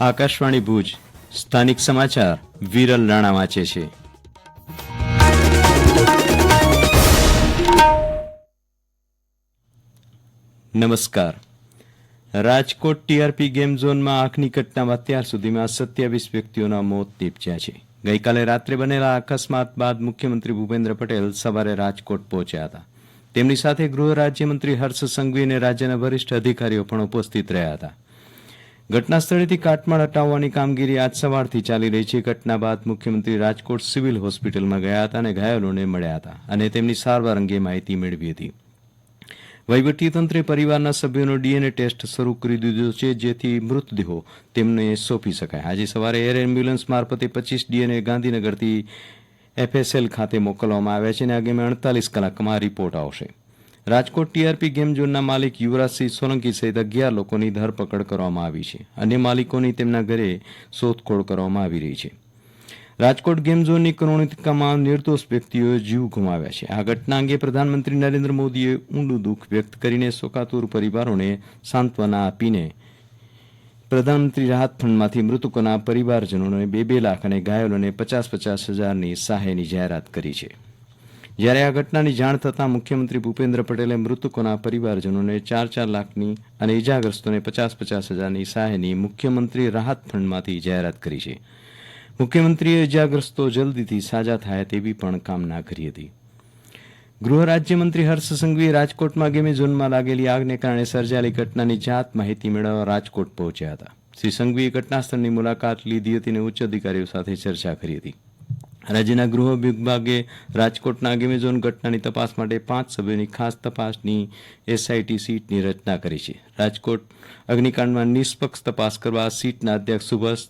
આકાશવાણી ભુજ સ્થાનિક સમાચાર વિરલ રાણા વાંચે છે. નમસ્કાર. રાજકોટ ટીઆરપી ગેમ ઝોનમાં આગની ઘટનામાં અત્યાર સુધીમાં 27 વ્યક્તિઓના મોત નીપજ્યા છે. ગઈકાલે રાત્રે બનેલા અકસ્માત બાદ મુખ્યમંત્રી ભૂપેન્દ્ર પટેલ સવારે રાજકોટ પહોંચ્યા હતા. તેમની સાથે ગૃહ રાજ્યમંત્રી હર્ષ સંઘવી અને રાજ્યના વરિષ્ઠ અધિકારીઓ પણ ઉપસ્થિત રહ્યા હતા. ઘટના સ્થળેથી કાટમાળ હટાવવાની કામગીરી આજ સવારથી ચાલી રહી છે. ઘટના બાદ મુખ્યમંત્રી રાજકોટ સિવિલ હોસ્પિટલમાં ગયા હતા અને ઘાયલોને મળ્યા હતા અને તેમની સારવાર અંગે માહિતી મેળવી હતી. વહીવટીતંત્રે પરિવારના સભ્યોનો ડીએનએ ટેસ્ટ શરૂ કરી દીધો છે, જેથી મૃતદેહો તેમને સોંપી શકાય. આજે સવારે એર એમ્બ્યુલન્સ મારફતે 25 ડીએનએ ગાંધીનગરથી એફએસએલ ખાતે મોકલવામાં આવ્યા છે અને આગામી 48 કલાકમાં રિપોર્ટ આવશે. રાજકોટ ટીઆરપી ગેમ ઝોનના માલિક યુવરાજસિંહ સોલંકી સહિત 11 લોકોની ધરપકડ કરવામાં આવી છે. અન્ય માલિકોની તેમના ઘરે શોધખોળ કરવામાં આવી રહી છે. રાજકોટ ગેમ ઝોનની કરુણિકામાં નિર્દોષ વ્યક્તિઓએ જીવ ગુમાવ્યા છે. આ ઘટના અંગે પ્રધાનમંત્રી નરેન્દ્ર મોદીએ ઊંડું દુઃખ વ્યક્ત કરીને શોકાતુર પરિવારોને સાંત્વના આપીને પ્રધાનમંત્રી રાહત ફંડમાંથી મૃતકોના પરિવારજનોને 2-2 લાખ અને ઘાયલોને 50-50 હજારની સહાયની જાહેરાત કરી છે. જ્યારે આ ઘટનાની જાણ થતાં મુખ્યમંત્રી ભૂપેન્દ્ર પટેલે મૃતકોના પરિવારજનોને 4-4 લાખની અને ઇજાગ્રસ્તોને 50-50 હજારની સહાયની મુખ્યમંત્રી રાહત ફંડમાંથી જાહેરાત કરી છે. મુખ્યમંત્રીએ ઇજાગ્રસ્તો જલ્દીથી સાજા થાય તેવી પણ કામના કરી હતી. ગૃહ રાજ્યમંત્રી હર્ષ સંઘવીએ રાજકોટમાં ગેમી ઝોનમાં લાગેલી આગને કારણે સર્જાયેલી ઘટનાની જાત માહિતી મેળવવા રાજકોટ પહોંચ્યા હતા. શ્રી સંઘવીએ ઘટનાસ્થળની મુલાકાત લીધી હતી અને ઉચ્ચ અધિકારીઓ સાથે ચર્ચા કરી હતી. રાજ્યના ગૃહ વિભાગે રાજકોટના ગેમી ઝોન ઘટનાની તપાસ માટે 5 સભ્યોની ખાસ તપાસની એસઆઈટી સીટની રચના કરી છે. રાજકોટ અગ્નિકાંડમાં નિષ્પક્ષ તપાસ કરવા સીટના અધ્યક્ષ સુભાષ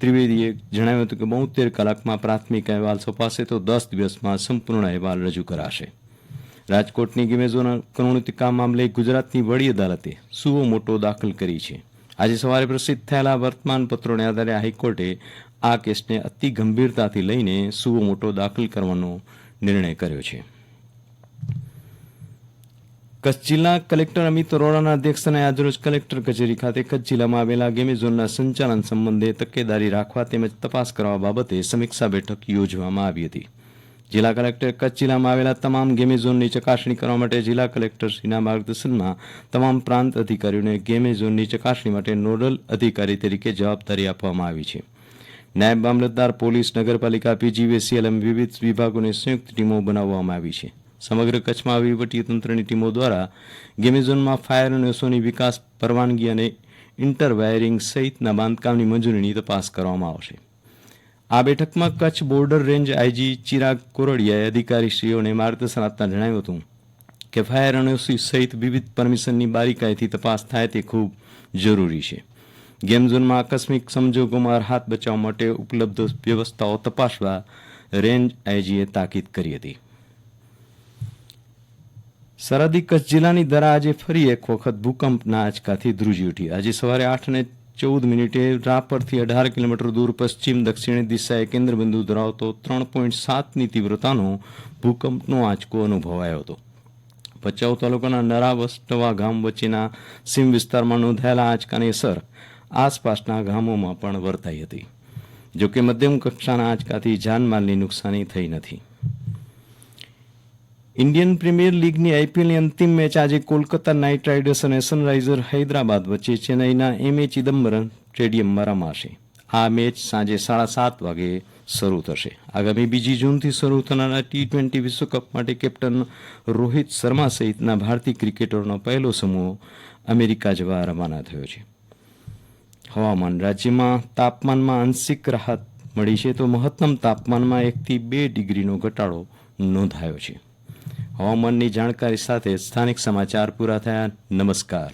ત્રિવેદીએ જણાવ્યું હતું કે 72 કલાકમાં પ્રાથમિક અહેવાલ સોંપાશે તો 10 દિવસમાં સંપૂર્ણ અહેવાલ રજૂ કરાશે. રાજકોટની ગેમ ઝોન કરુણિકા મામલે ગુજરાતની વડી અદાલતે સુઓ મોટો દાખલ કરી છે. આજે સવારે પ્રસિદ્ધ થયેલા વર્તમાનપત્રોને આધારે હાઈકોર્ટે આ કેસને અતિ ગંભીરતાથી લઈને સુઓ મોટો દાખલ કરવાનો નિર્ણય કર્યો છે. કચ્છ જિલ્લા કલેક્ટર અમિત અરોરાના અધ્યક્ષસ્થાને આજરોજ કલેક્ટર કચેરી ખાતે કચ્છ જિલ્લામાં આવેલા ગેમી ઝોનના સંચાલન સંબંધે તકેદારી રાખવા તેમજ તપાસ કરવા બાબતે સમીક્ષા બેઠક યોજવામાં આવી હતી. જિલ્લા કલેક્ટરે કચ્છ જિલ્લામાં આવેલા તમામ ગેમી ઝોનની ચકાસણી કરવા માટે જિલ્લા કલેક્ટરશ્રીના માર્ગદર્શનમાં તમામ પ્રાંત અધિકારીઓને ગેમી ઝોનની ચકાસણી માટે નોડલ અધિકારી તરીકે જવાબદારી આપવામાં આવી છે. નાયબ મામલતદાર, પોલીસ, નગરપાલિકા, પીજીવીસીએલ એમ વિવિધ વિભાગોની સંયુક્ત ટીમો બનાવવામાં આવી છે. સમગ્ર કચ્છમાં વહીવટીતંત્રની ટીમો દ્વારા ગેમી ઝોનમાં ફાયર અને ઓસોની વિકાસ પરવાનગી અને ઇન્ટરવાયરિંગ સહિતના બાંધકામની મંજૂરીની તપાસ કરવામાં આવશે. આ બેઠકમાં Kutch border range IG Chirag કોરડિયાએ અધિકારીશ્રીઓને માર્ગદર્શન આપતા જણાવ્યું હતું કે ફાયર અને ઓસી સહિત વિવિધ પરમિશનની બારીકાઈથી તપાસ થાય તે ખૂબ જરૂરી છે. ગેમ ઝોનમાં આકસ્મિક સંજોગોમાં રાહત બચાવ માટે ઉપલબ્ધ વ્યવસ્થાઓ તપાસવા રેન્જ આઈજીએ તાકીદ કરી હતી. સરહદી કચ્છ જિલ્લાની દરા આજે ફરી એક વખત ભૂકંપના આંચકાથી ધ્રુજી ઉઠી. આજે સવારે 8:14 રાપરથી 18 કિલોમીટર દૂર પશ્ચિમ દક્ષિણ દિશાએ કેન્દ્રબિંદુ ધરાવતો 3.7ની તીવ્રતાનો ભૂકંપનો આંચકો અનુભવાયો હતો. ભચાઉ તાલુકાના નરાવસ્ટવા ગામ વચ્ચેના સીમ વિસ્તારમાં નોંધાયેલા આંચકાની અસર આસપાસના ગામોમાં પણ વર્તાઈ હતી. જોકે મધ્યમ કક્ષાના આંચકાથી જાનમાલની નુકસાની થઈ નથી. ઇન્ડિયન પ્રીમિયર લીગની આઈપીએલની અંતિમ મેચ આજે કોલકાતા નાઇટ રાઇડર્સ અને સનરાઇઝર હૈદરાબાદ વચ્ચે ચેન્નઈના એમએ ચિદમ્બરમ સ્ટેડિયમમાં રમાશે. આ મેચ સાંજે 7:30 વાગે શરૂ થશે. આગામી 2 જૂનથી શરૂ થનારા ટી20 વિશ્વકપ માટે કેપ્ટન રોહિત શર્મા સહિતના ભારતીય ક્રિકેટરોનો પહેલો સમૂહ અમેરિકા જવા રવાના થયો છે. હવામાન. રાજ્યમાં તાપમાનમાં આંશિક રાહત મળી છે તો મહત્તમ તાપમાનમાં 1 થી 2 ડિગ્રીનો ઘટાડો નોંધાયો છે. હવામાનની જાણકારી સાથે સ્થાનિક સમાચાર પૂરા થયા. નમસ્કાર.